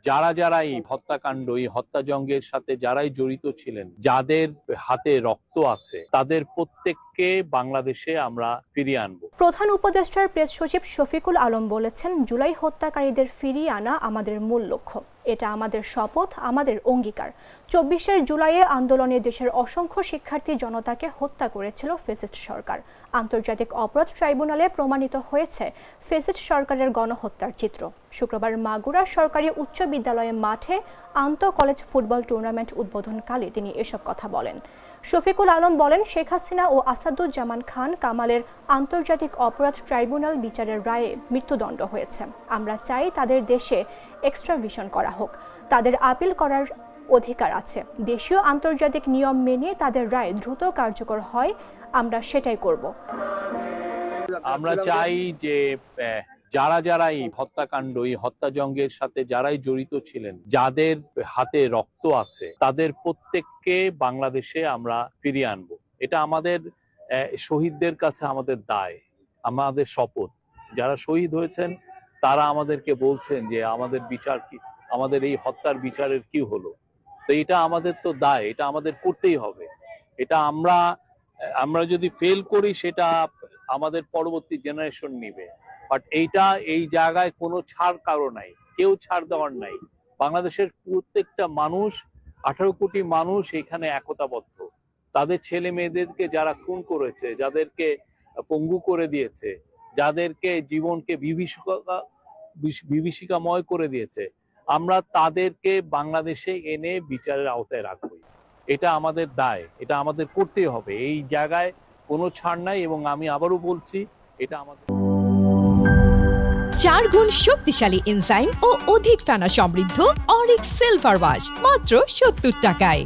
যারা যারা এই হত্যাকাণ্ড, এই হত্যাযজ্ঞের সাথে যারাই জড়িত ছিলেন, যাদের হাতে রক্ত আছে, তাদের প্রত্যেককে বাংলাদেশে আমরা ফিরিয়ে আনবো। প্রধান উপদেষ্টার প্রেস সচিব শফিকুল আলম বলেছেন, জুলাই হত্যাকারীদের ফিরিয়ে আনা আমাদের মূল লক্ষ্য। এটা আমাদের শপথ, আমাদের অঙ্গীকার। 24 জুলাইয়ে আন্দোলনে দেশের অসংখ্য শিক্ষার্থী জনতাকে হত্যা করেছিল ফ্যাসিস্ট সরকার। আন্তর্জাতিক অপরাধ ট্রাইব্যুনালে প্রমাণিত হয়েছে ফ্যাসিস্ট সরকারের গণহত্যার চিত্র। শুক্রবার মাগুরা সরকারি উচ্চ বিদ্যালয়ের মাঠে আন্তঃ কলেজ ফুটবল টুর্নামেন্ট উদ্বোধনকালে তিনি এসব কথা বলেন। শফিকুল আলম বলেন, শেখ হাসিনা ও আসাদুজ্জামান খান কামালের আন্তর্জাতিক অপরাধ ট্রাইব্যুনাল বিচারের রায়ে মৃত্যুদণ্ড হয়েছে। আমরা চাই তাদের দেশে এক্সট্রাডিশন করা হোক। তাদের আপিল করার অধিকার আছে। দেশীয় আন্তর্জাতিক নিয়ম মেনে তাদের রায় দ্রুত কার্যকর হয়, আমরা সেটাই করব। আমরা চাই যে যারা যারা এই হত্যাকাণ্ড, এই হত্যাযজ্ঞের সাথে যারাই জড়িত ছিলেন, যাদের হাতে রক্ত আছে, তাদের প্রত্যেককে বাংলাদেশে আমরা ফিরিয়ে আনবো। এটা আমাদের শহীদদের কাছে আমাদের দায়, আমাদের শপথ। যারা শহীদ হয়েছেন তারা আমাদেরকে বলছেন যে আমাদের বিচার কি, আমাদের এই হত্যার বিচারের কি হলো। তো এটা আমাদের তো দায়, এটা আমাদের করতেই হবে। এটা আমরা যদি ফেল করি সেটা আমাদের পরবর্তী জেনারেশন নিবে। বাট এই জায়গায় কোনো ছাড় কারো নাই, কেউ ছাড় দেওয়ার নাই। বাংলাদেশের প্রত্যেকটা মানুষ, 18 কোটি মানুষ এখানে একতাবদ্ধ। তাদের ছেলে মেয়েদেরকে যারা খুন করেছে, যাদেরকে পঙ্গু করে দিয়েছে, যাদেরকে জীবনকে বিভীষিকাময় করে দিয়েছে, আমরা তাদেরকে বাংলাদেশে এনে বিচারের আওতায় রাখবো। এটা আমাদের দায়, এটা আমাদের করতেই হবে। এই জায়গায় কোনো ছাড় নাই। এবং আমি আবারও বলছি, এটা আমাদের 4 গুণ শক্তিশালী এনজাইম ও অধিক ফেনা সমৃদ্ধ অরিক সিলভার ওয়াশ মাত্র 70 টাকায়।